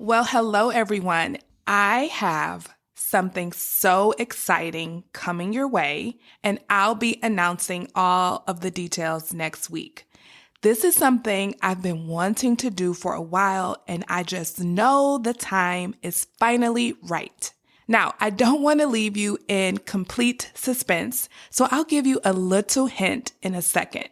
Well, hello everyone. I have something so exciting coming your way, and I'll be announcing all of the details next week. This is something I've been wanting to do for a while, and I just know the time is finally right. Now, I don't want to leave you in complete suspense, so I'll give you a little hint in a second.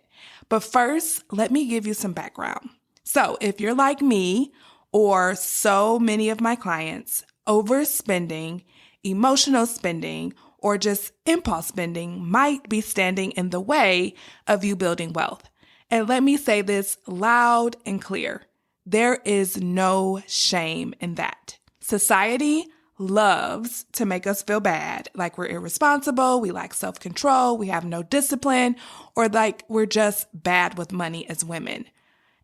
But first, let me give you some background. So if you're like me, or so many of my clients, overspending, emotional spending, or just impulse spending might be standing in the way of you building wealth. And let me say this loud and clear. There is no shame in that. Society loves to make us feel bad, like we're irresponsible, we lack self-control, we have no discipline, or like we're just bad with money as women.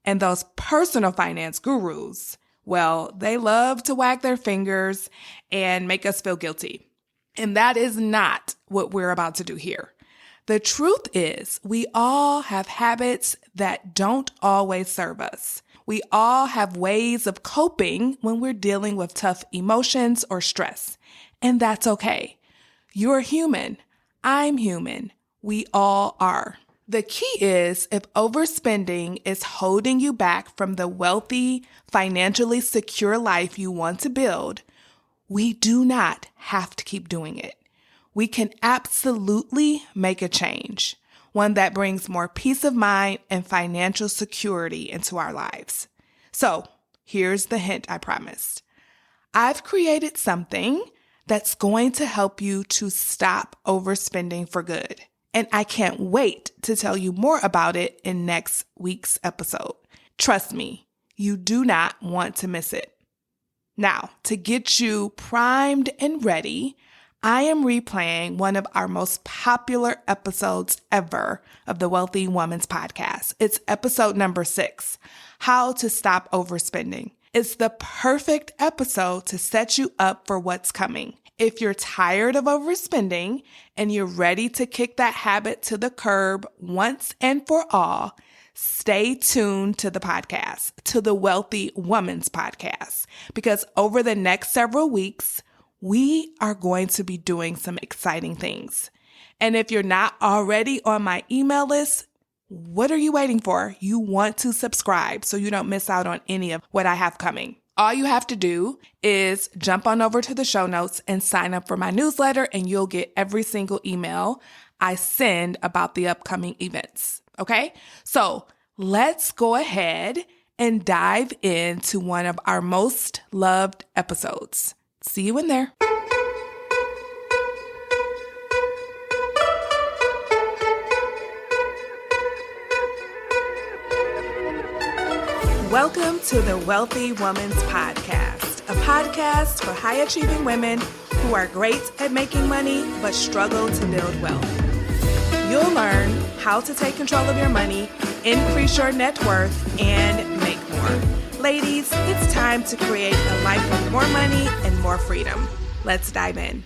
And those personal finance gurus, well, they love to wag their fingers and make us feel guilty. And that is not what we're about to do here. The truth is, we all have habits that don't always serve us. We all have ways of coping when we're dealing with tough emotions or stress. And that's okay. You're human. I'm human. We all are. The key is if overspending is holding you back from the wealthy, financially secure life you want to build, we do not have to keep doing it. We can absolutely make a change, one that brings more peace of mind and financial security into our lives. So here's the hint I promised. I've created something that's going to help you to stop overspending for good. And I can't wait to tell you more about it in next week's episode. Trust me, you do not want to miss it. Now, to get you primed and ready, I am replaying one of our most popular episodes ever of the Wealthy Woman's Podcast. It's episode number 6, How to Stop Overspending. It's the perfect episode to set you up for what's coming. If you're tired of overspending and you're ready to kick that habit to the curb once and for all, stay tuned to the podcast, to the Wealthy Woman's Podcast, because over the next several weeks, we are going to be doing some exciting things. And if you're not already on my email list, what are you waiting for? You want to subscribe so you don't miss out on any of what I have coming. All you have to do is jump on over to the show notes and sign up for my newsletter, and you'll get every single email I send about the upcoming events. Okay? So let's go ahead and dive into one of our most loved episodes. See you in there. Welcome to the Wealthy Woman's Podcast, a podcast for high-achieving women who are great at making money but struggle to build wealth. You'll learn how to take control of your money, increase your net worth, and make more. Ladies, it's time to create a life with more money and more freedom. Let's dive in.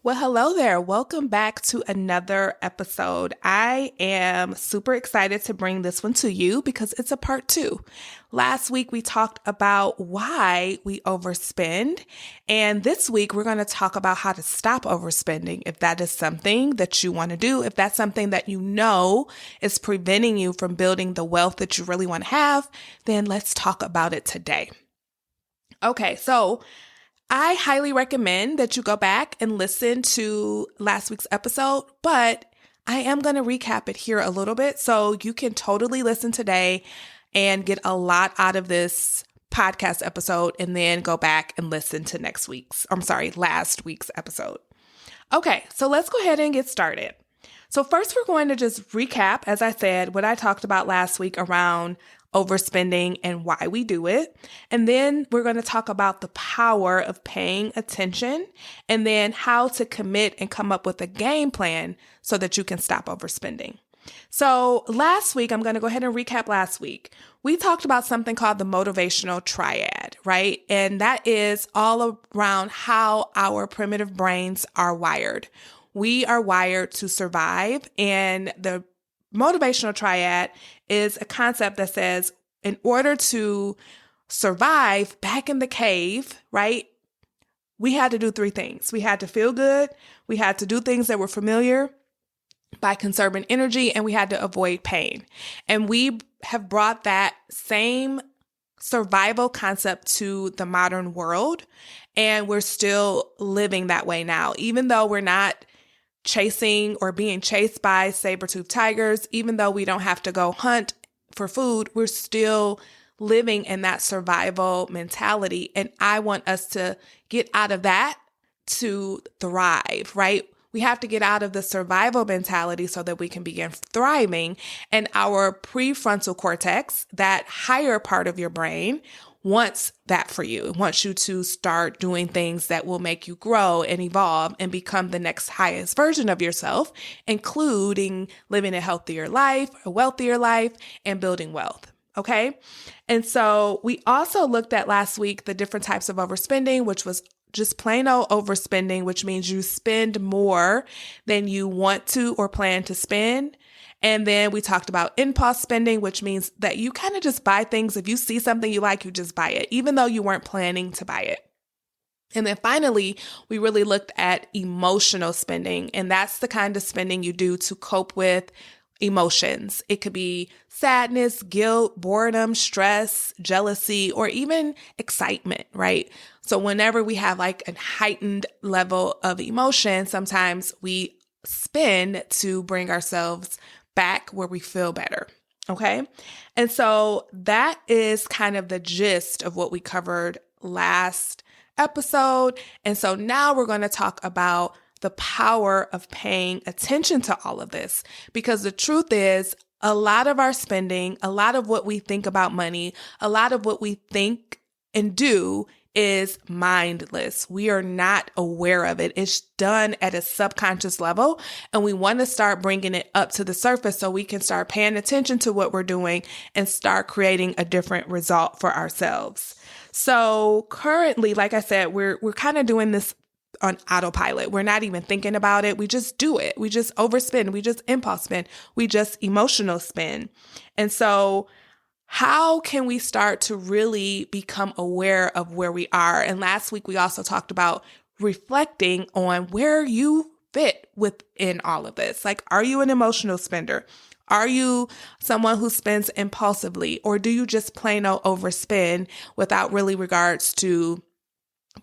Well, hello there. Welcome back to another episode. I am super excited to bring this one to you because it's a part 2. Last week, we talked about why we overspend. And this week, we're going to talk about how to stop overspending. If that is something that you want to do, if that's something that you know is preventing you from building the wealth that you really want to have, then let's talk about it today. Okay, so I highly recommend that you go back and listen to last week's episode, but I am going to recap it here a little bit so you can totally listen today and get a lot out of this podcast episode and then go back and listen to last week's episode. Okay, so let's go ahead and get started. So first we're going to just recap, as I said, what I talked about last week around overspending and why we do it. And then we're going to talk about the power of paying attention and then how to commit and come up with a game plan so that you can stop overspending. So last week, I'm going to go ahead and recap last week. We talked about something called the motivational triad, right? And that is all around how our primitive brains are wired. We are wired to survive, and the motivational triad is a concept that says in order to survive back in the cave, right? We had to do three things. We had to feel good. We had to do things that were familiar by conserving energy, and we had to avoid pain. And we have brought that same survival concept to the modern world, and we're still living that way now. Even though we're not chasing or being chased by saber-toothed tigers, even though we don't have to go hunt for food, we're still living in that survival mentality. And I want us to get out of that to thrive, right? We have to get out of the survival mentality so that we can begin thriving. And our prefrontal cortex, that higher part of your brain, wants that for you. It wants you to start doing things that will make you grow and evolve and become the next highest version of yourself, including living a healthier life, a wealthier life, and building wealth. Okay. And so we also looked at last week the different types of overspending, which was just plain old overspending, which means you spend more than you want to or plan to spend. And then we talked about impulse spending, which means that you kind of just buy things. If you see something you like, you just buy it, even though you weren't planning to buy it. And then finally, we really looked at emotional spending. And that's the kind of spending you do to cope with emotions. It could be sadness, guilt, boredom, stress, jealousy, or even excitement, right? So whenever we have like a heightened level of emotion, sometimes we spend to bring ourselves back where we feel better. Okay. And so that is kind of the gist of what we covered last episode. And so now we're going to talk about the power of paying attention to all of this, because the truth is a lot of our spending, a lot of what we think about money, a lot of what we think and do is mindless. We are not aware of it. It's done at a subconscious level, and we want to start bringing it up to the surface so we can start paying attention to what we're doing and start creating a different result for ourselves. So currently, like I said, we're kind of doing this on autopilot. We're not even thinking about it. We just do it. We just overspend. We just impulse spend. We just emotional spend. And so how can we start to really become aware of where we are? And last week, we also talked about reflecting on where you fit within all of this. Like, are you an emotional spender? Are you someone who spends impulsively? Or do you just plain old overspend without really regards to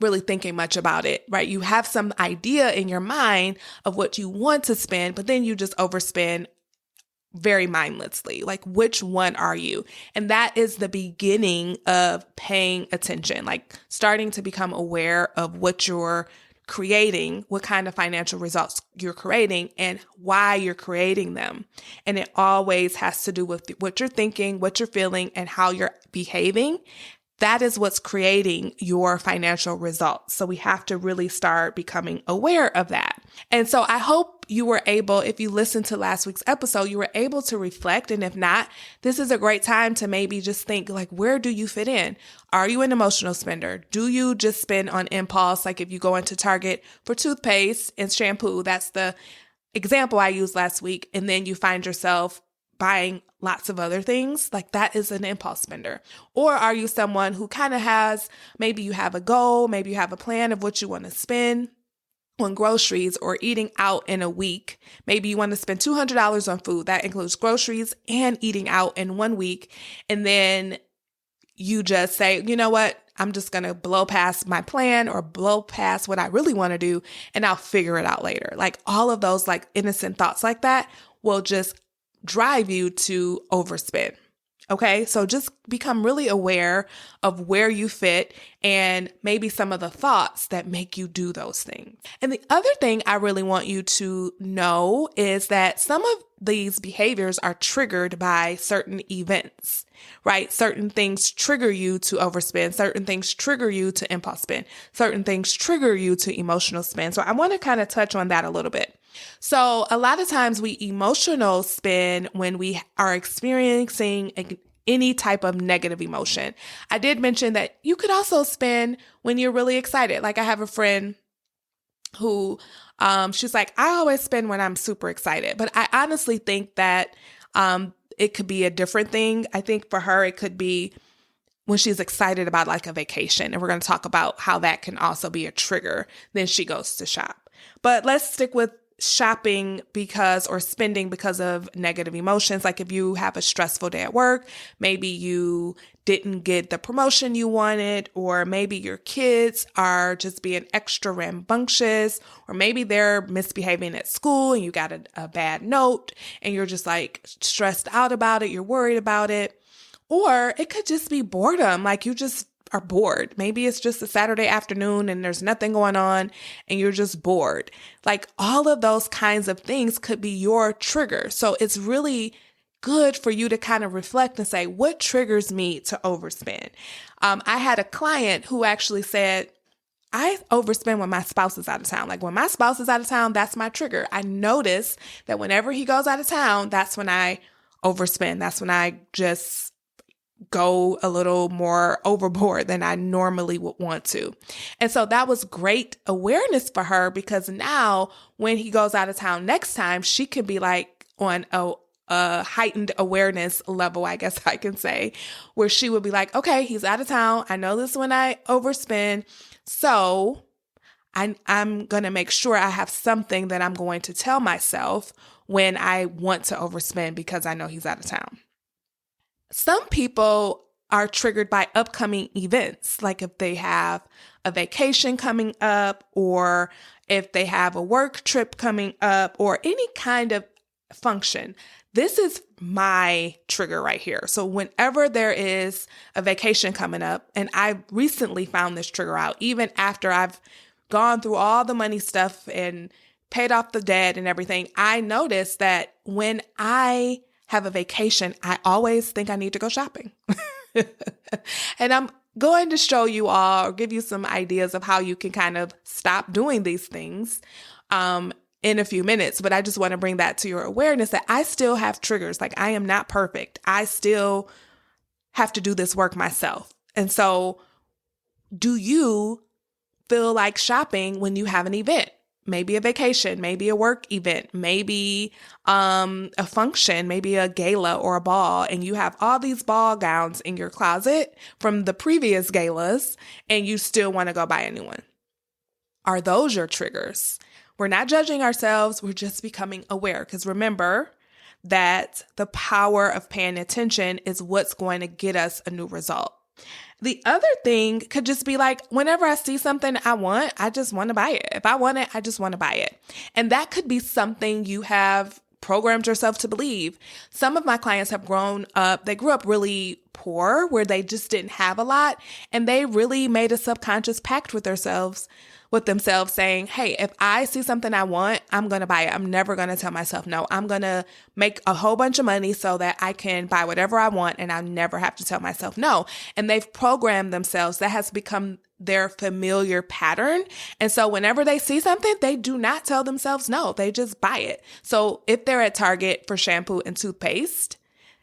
really thinking much about it, right? You have some idea in your mind of what you want to spend, but then you just overspend very mindlessly. Like, which one are you? And that is the beginning of paying attention, like starting to become aware of what you're creating, what kind of financial results you're creating, and why you're creating them. And it always has to do with what you're thinking, what you're feeling, and how you're behaving. That is what's creating your financial results. So we have to really start becoming aware of that. And so I hope you were able, if you listened to last week's episode, you were able to reflect. And if not, this is a great time to maybe just think, like, where do you fit in? Are you an emotional spender? Do you just spend on impulse? Like if you go into Target for toothpaste and shampoo, that's the example I used last week. And then you find yourself buying lots of other things, like that is an impulse spender. Or are you someone who kind of has, maybe you have a goal, maybe you have a plan of what you want to spend on groceries or eating out in a week. Maybe you want to spend $200 on food. That includes groceries and eating out in 1 week. And then you just say, you know what? I'm just going to blow past my plan or blow past what I really want to do, and I'll figure it out later. Like all of those like innocent thoughts like that will just drive you to overspend. Okay, so just become really aware of where you fit and maybe some of the thoughts that make you do those things. And the other thing I really want you to know is that some of these behaviors are triggered by certain events, right? Certain things trigger you to overspend. Certain things trigger you to impulse spend. Certain things trigger you to emotional spend. So I want to kind of touch on that a little bit. So a lot of times we emotional spend when we are experiencing any type of negative emotion. I did mention that you could also spend when you're really excited. Like I have a friend who she's like, I always spend when I'm super excited. But I honestly think that it could be a different thing. I think for her, it could be when she's excited about like a vacation. And we're going to talk about how that can also be a trigger. Then she goes to shop. But let's stick with shopping or spending because of negative emotions. Like if you have a stressful day at work, maybe you didn't get the promotion you wanted, or maybe your kids are just being extra rambunctious, or maybe they're misbehaving at school and you got a bad note and you're just like stressed out about it. You're worried about it. Or it could just be boredom. Like you just are bored. Maybe it's just a Saturday afternoon and there's nothing going on and you're just bored. Like all of those kinds of things could be your trigger. So it's really good for you to kind of reflect and say, what triggers me to overspend? I had a client who actually said, I overspend when my spouse is out of town. Like when my spouse is out of town, that's my trigger. I notice that whenever he goes out of town, that's when I overspend. That's when I just go a little more overboard than I normally would want to. And so that was great awareness for her, because now when he goes out of town next time, she could be like on a heightened awareness level, I guess I can say, where she would be like, okay, he's out of town. I know this is when I overspend. So I'm going to make sure I have something that I'm going to tell myself when I want to overspend because I know he's out of town. Some people are triggered by upcoming events, like if they have a vacation coming up, or if they have a work trip coming up, or any kind of function. This is my trigger right here. So whenever there is a vacation coming up, and I recently found this trigger out, even after I've gone through all the money stuff and paid off the debt and everything, I noticed that when I have a vacation, I always think I need to go shopping. And I'm going to show you all or give you some ideas of how you can kind of stop doing these things in a few minutes. But I just want to bring that to your awareness that I still have triggers. Like I am not perfect. I still have to do this work myself. And so do you feel like shopping when you have an event? Maybe a vacation, maybe a work event, maybe a function, maybe a gala or a ball, and you have all these ball gowns in your closet from the previous galas, and you still want to go buy a new one. Are those your triggers? We're not judging ourselves. We're just becoming aware, because remember that the power of paying attention is what's going to get us a new result. The other thing could just be like, whenever I see something I want, I just want to buy it. If I want it, I just want to buy it. And that could be something you have programmed yourself to believe. Some of my clients have they grew up really poor, where they just didn't have a lot. And they really made a subconscious pact with themselves saying, hey, if I see something I want, I'm going to buy it. I'm never going to tell myself no. I'm going to make a whole bunch of money so that I can buy whatever I want and I never have to tell myself no. And they've programmed themselves. That has become their familiar pattern. And so whenever they see something, they do not tell themselves no. They just buy it. So if they're at Target for shampoo and toothpaste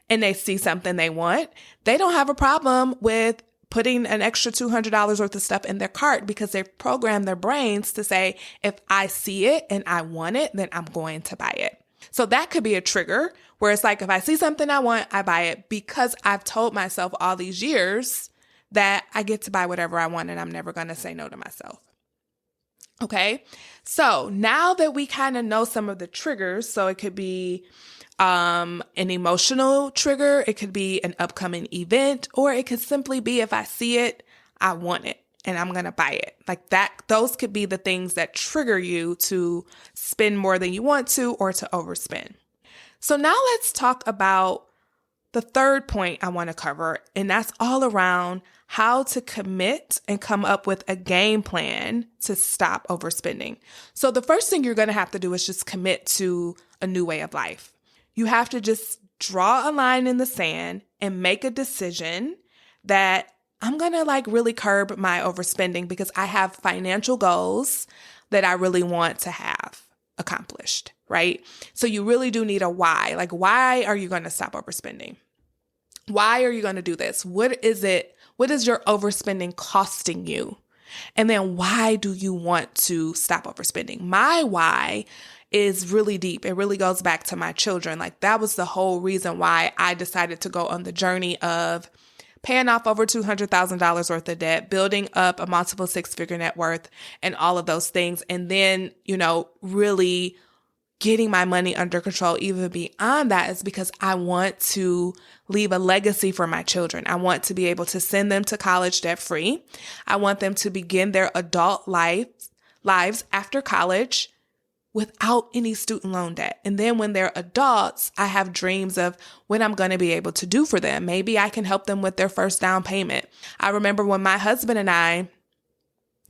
and they see something they want, they don't have a problem with putting an extra $200 worth of stuff in their cart, because they've programmed their brains to say, if I see it and I want it, then I'm going to buy it. So that could be a trigger where it's like, if I see something I want, I buy it, because I've told myself all these years that I get to buy whatever I want and I'm never going to say no to myself. Okay. So now that we kind of know some of the triggers, so it could be an emotional trigger, it could be an upcoming event, or it could simply be, if I see it, I want it and I'm going to buy it. Like that, those could be the things that trigger you to spend more than you want to, or to overspend. So now let's talk about the third point I want to cover, and that's all around how to commit and come up with a game plan to stop overspending. So the first thing you're going to have to do is just commit to a new way of life. You have to just draw a line in the sand and make a decision that I'm going to like really curb my overspending, because I have financial goals that I really want to have accomplished, right? So you really do need a why. Like, why are you going to stop overspending? Why are you going to do this? What is it? What is your overspending costing you? And then why do you want to stop overspending? My why is really deep. It really goes back to my children. Like that was the whole reason why I decided to go on the journey of paying off over $200,000 worth of debt, building up a multiple six-figure net worth, and all of those things. And then, really getting my money under control even beyond that is because I want to leave a legacy for my children. I want to be able to send them to college debt-free. I want them to begin their adult lives after college without any student loan debt. And then when they're adults, I have dreams of what I'm going to be able to do for them. Maybe I can help them with their first down payment. I remember when my husband and I,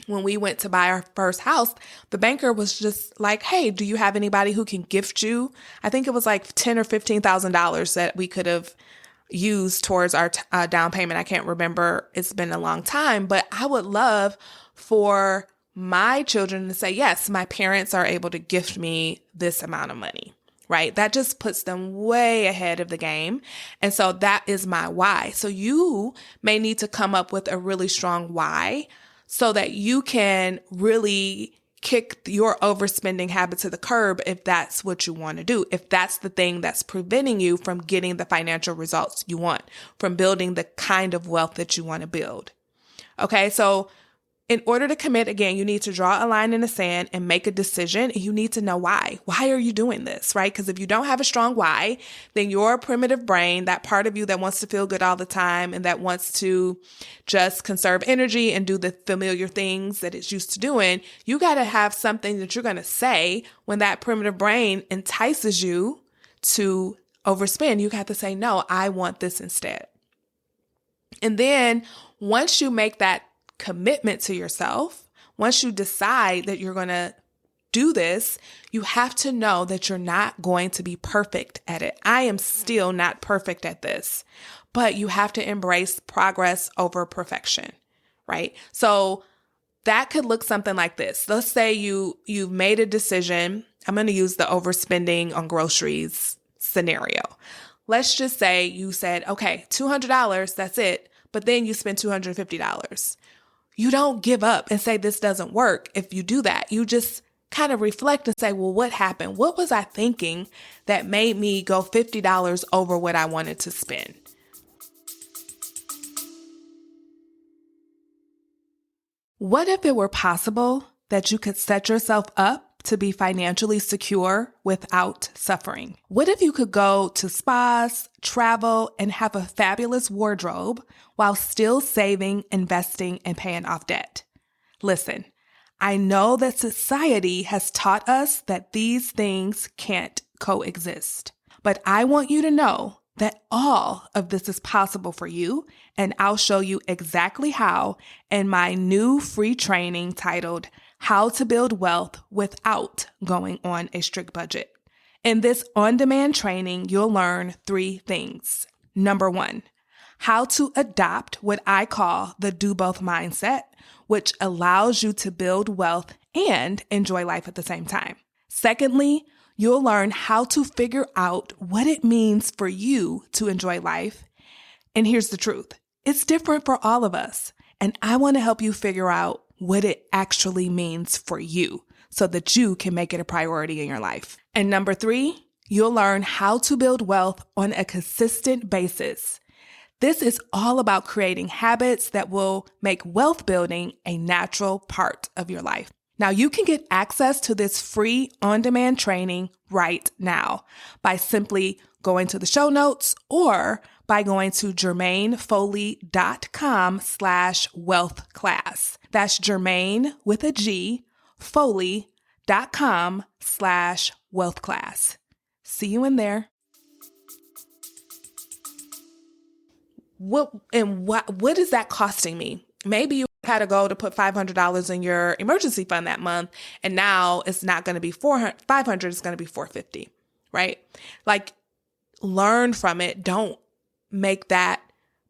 when we went to buy our first house, the banker was just like, hey, do you have anybody who can gift you? I think it was like $10,000 or $15,000 that we could have used towards our down payment. I can't remember. It's been a long time, but I would love for my children to say, yes, my parents are able to gift me this amount of money, right? That just puts them way ahead of the game. And so that is my why. So you may need to come up with a really strong why so that you can really kick your overspending habit to the curb if that's what you want to do, if that's the thing that's preventing you from getting the financial results you want, from building the kind of wealth that you want to build. Okay, so in order to commit, again, you need to draw a line in the sand and make a decision. You need to know why. Why are you doing this, right? Because if you don't have a strong why, then your primitive brain, that part of you that wants to feel good all the time and that wants to just conserve energy and do the familiar things that it's used to doing, you got to have something that you're going to say when that primitive brain entices you to overspend. You got to say, no, I want this instead. And then once you make that commitment to yourself, once you decide that you're going to do this, you have to know that you're not going to be perfect at it. I am still not perfect at this, but you have to embrace progress over perfection, right? So that could look something like this. Let's say you've made a decision. I'm going to use the overspending on groceries scenario. Let's just say you said, okay, $200, that's it. But then you spend $250. You don't give up and say this doesn't work. If you do that, you just kind of reflect and say, well, what happened? What was I thinking that made me go $50 over what I wanted to spend? What if it were possible that you could set yourself up to be financially secure without suffering? What if you could go to spas, travel, and have a fabulous wardrobe while still saving, investing, and paying off debt? Listen, I know that society has taught us that these things can't coexist, but I want you to know that all of this is possible for you, and I'll show you exactly how in my new free training titled How to Build Wealth Without Going on a Strict Budget. In this on-demand training, you'll learn 3 things. Number 1, how to adopt what I call the do both mindset, which allows you to build wealth and enjoy life at the same time. Secondly, you'll learn how to figure out what it means for you to enjoy life. And here's the truth. It's different for all of us. And I want to help you figure out what it actually means for you so that you can make it a priority in your life. And number 3, you'll learn how to build wealth on a consistent basis. This is all about creating habits that will make wealth building a natural part of your life. Now, you can get access to this free on-demand training right now by simply going to the show notes or by going to jermainefoley.com/wealth class. That's Jermaine with a G, Foley.com/wealth class. See you in there. What is that costing me? Maybe you had a goal to put $500 in your emergency fund that month, and now it's not going to be $500, it's going to be $450, right? Like, learn from it. Don't make that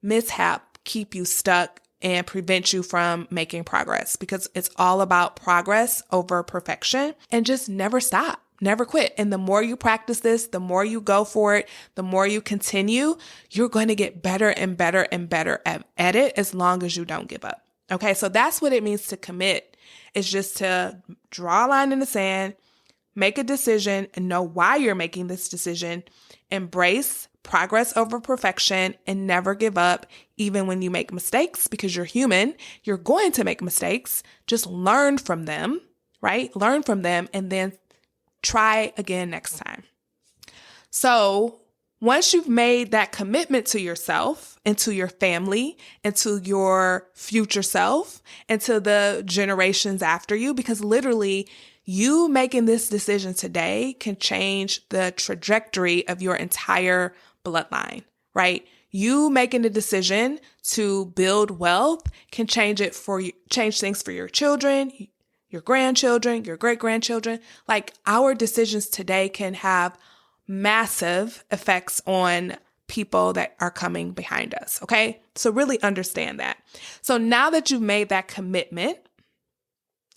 mishap keep you stuck and prevent you from making progress, because it's all about progress over perfection, and just never stop. Never quit. And the more you practice this, the more you go for it, the more you continue, you're going to get better and better and better at it as long as you don't give up. Okay, so that's what it means to commit. It's just to draw a line in the sand, make a decision, and know why you're making this decision, embrace progress over perfection and never give up even when you make mistakes, because you're human. You're going to make mistakes. Just learn from them, right? Learn from them and then try again next time. So once you've made that commitment to yourself and to your family and to your future self and to the generations after you, because literally you making this decision today can change the trajectory of your entire bloodline, right? You making the decision to build wealth can change things for your children, your grandchildren, your great-grandchildren. Like, our decisions today can have massive effects on people that are coming behind us, okay? So really understand that. So now that you've made that commitment,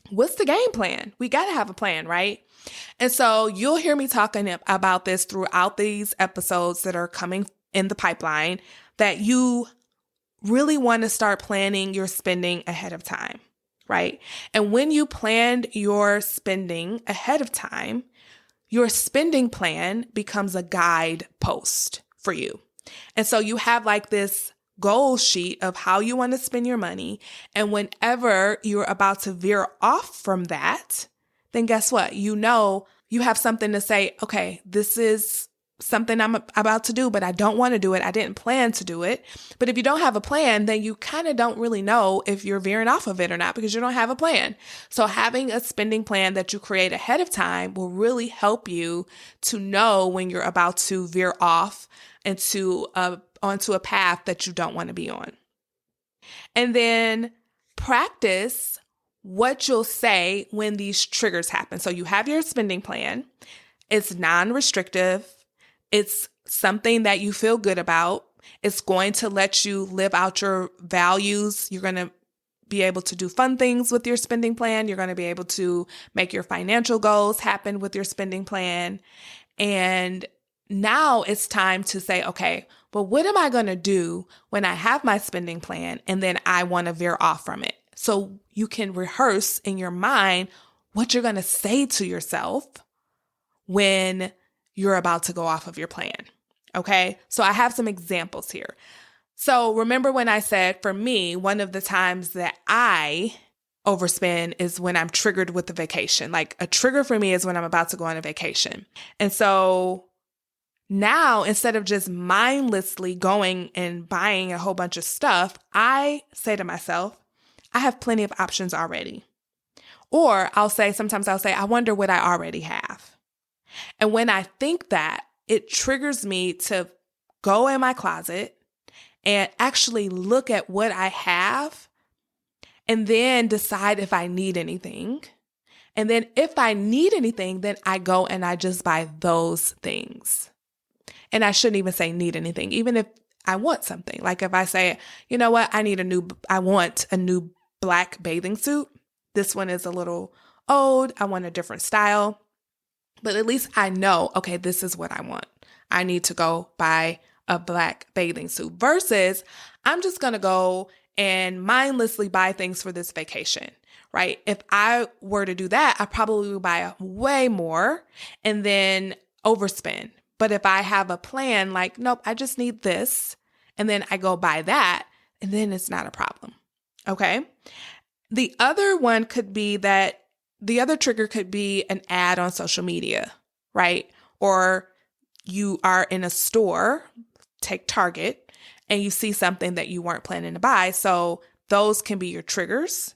what's the game plan? We got to have a plan, right? And so you'll hear me talking about this throughout these episodes that are coming in the pipeline, that you really want to start planning your spending ahead of time, right? And when you planned your spending ahead of time, your spending plan becomes a guidepost for you. And so you have like this goal sheet of how you want to spend your money. And whenever you're about to veer off from that, then guess what? You know, you have something to say, okay, this is something I'm about to do, but I don't want to do it. I didn't plan to do it. But if you don't have a plan, then you kind of don't really know if you're veering off of it or not, because you don't have a plan. So having a spending plan that you create ahead of time will really help you to know when you're about to veer off into onto a path that you don't want to be on. And then practice what you'll say when these triggers happen. So you have your spending plan. It's non-restrictive. It's something that you feel good about. It's going to let you live out your values. You're going to be able to do fun things with your spending plan. You're going to be able to make your financial goals happen with your spending plan. And now it's time to say, okay, but what am I going to do when I have my spending plan and then I want to veer off from it? So you can rehearse in your mind what you're going to say to yourself when you're about to go off of your plan. Okay. So I have some examples here. So remember when I said, for me, one of the times that I overspend is when I'm triggered with the vacation. Like, a trigger for me is when I'm about to go on a vacation. And so now, instead of just mindlessly going and buying a whole bunch of stuff, I say to myself, I have plenty of options already. Or sometimes I'll say, I wonder what I already have. And when I think that, it triggers me to go in my closet and actually look at what I have and then decide if I need anything. And then if I need anything, then I go and I just buy those things. And I shouldn't even say need anything, even if I want something. Like if I say, you know what, I want a new black bathing suit. This one is a little old. I want a different style. But at least I know, okay, this is what I want. I need to go buy a black bathing suit versus I'm just going to go and mindlessly buy things for this vacation, right? If I were to do that, I probably would buy way more and then overspend. But if I have a plan, like, nope, I just need this, and then I go buy that, and then it's not a problem, okay? The other trigger could be an ad on social media, right? Or you are in a store, take Target, and you see something that you weren't planning to buy. So those can be your triggers.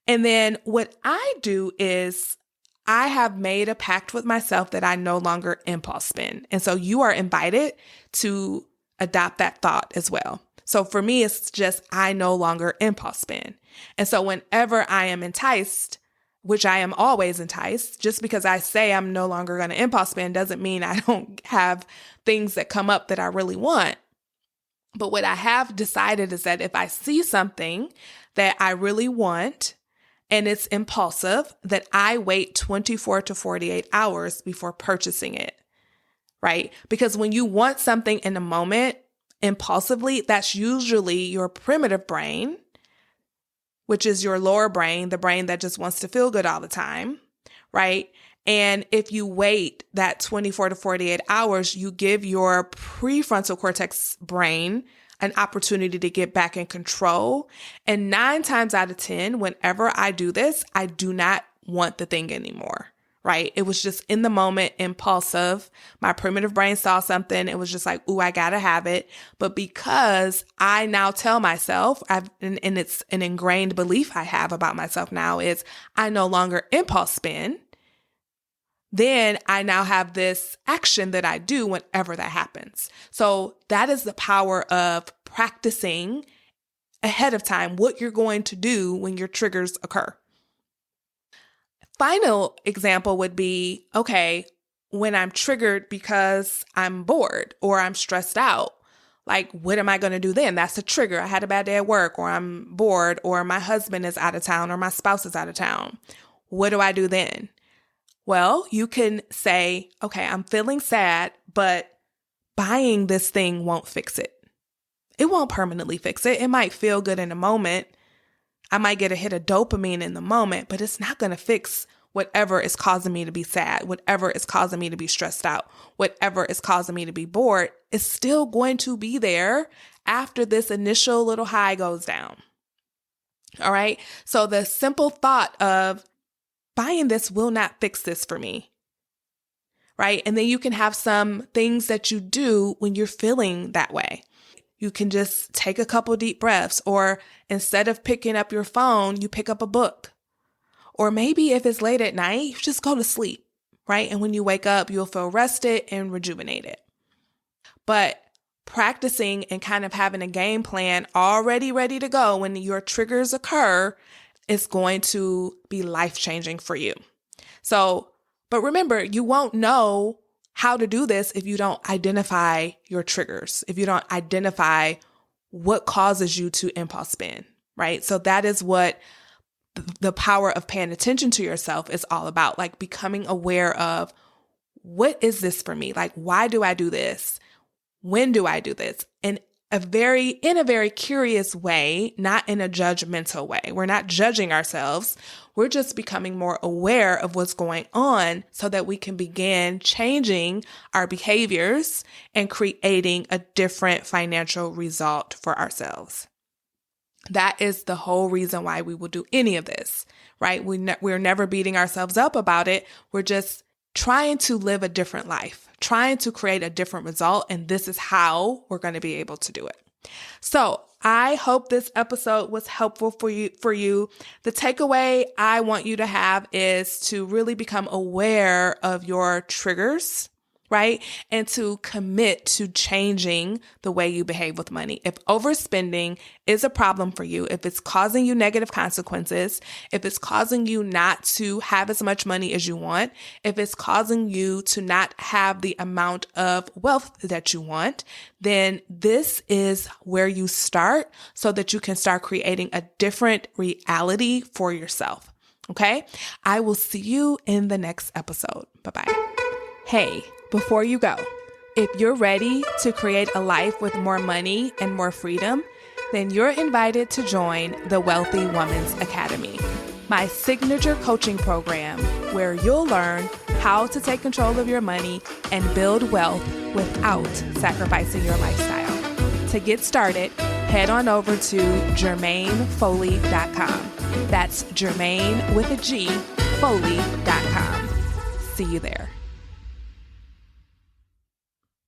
And then what I do is I have made a pact with myself that I no longer impulse spend. And so you are invited to adopt that thought as well. So for me, it's just I no longer impulse spend. And so whenever I am enticed, which I am always enticed, just because I say I'm no longer going to impulse spend doesn't mean I don't have things that come up that I really want. But what I have decided is that if I see something that I really want and it's impulsive, that I wait 24 to 48 hours before purchasing it, right? Because when you want something in a moment impulsively, that's usually your primitive brain, which is your lower brain, the brain that just wants to feel good all the time, right? And if you wait that 24 to 48 hours, you give your prefrontal cortex brain an opportunity to get back in control. And 9 times out of 10, whenever I do this, I do not want the thing anymore, right? It was just in the moment, impulsive. My primitive brain saw something. It was just like, ooh, I gotta have it. But because I now tell myself, and it's an ingrained belief I have about myself now, is I no longer impulse spend. Then I now have this action that I do whenever that happens. So that is the power of practicing ahead of time what you're going to do when your triggers occur. Final example would be, okay, when I'm triggered because I'm bored or I'm stressed out, like, what am I going to do then? That's a trigger. I had a bad day at work, or I'm bored, or my husband is out of town, or my spouse is out of town. What do I do then? Well, you can say, okay, I'm feeling sad, but buying this thing won't fix it. It won't permanently fix it. It might feel good in a moment. I might get a hit of dopamine in the moment, but it's not going to fix whatever is causing me to be sad, whatever is causing me to be stressed out, whatever is causing me to be bored. Is still going to be there after this initial little high goes down. All right. So the simple thought of buying this will not fix this for me, right? And then you can have some things that you do when you're feeling that way. You can just take a couple deep breaths, or instead of picking up your phone, you pick up a book. Or maybe if it's late at night, you just go to sleep, right? And when you wake up, you'll feel rested and rejuvenated. But practicing and kind of having a game plan already ready to go when your triggers occur is going to be life-changing for you. So, but remember, you won't know how to do this if you don't identify your triggers, if you don't identify what causes you to impulse spend, right? So that is what the power of paying attention to yourself is all about, like becoming aware of, what is this for me? Like, why do I do this? When do I do this? And in a very curious way, not in a judgmental way. We're not judging ourselves. We're just becoming more aware of what's going on so that we can begin changing our behaviors and creating a different financial result for ourselves. That is the whole reason why we will do any of this, right? We're never beating ourselves up about it. We're just trying to live a different life, trying to create a different result. And this is how we're going to be able to do it. So I hope this episode was helpful for you. The takeaway I want you to have is to really become aware of your triggers, right? And to commit to changing the way you behave with money. If overspending is a problem for you, if it's causing you negative consequences, if it's causing you not to have as much money as you want, if it's causing you to not have the amount of wealth that you want, then this is where you start so that you can start creating a different reality for yourself. Okay? I will see you in the next episode. Bye-bye. Hey, before you go, if you're ready to create a life with more money and more freedom, then you're invited to join the Wealthy Woman's Academy, my signature coaching program where you'll learn how to take control of your money and build wealth without sacrificing your lifestyle. To get started, head on over to JermaineFoley.com. That's Jermaine with a G, Foley.com. See you there.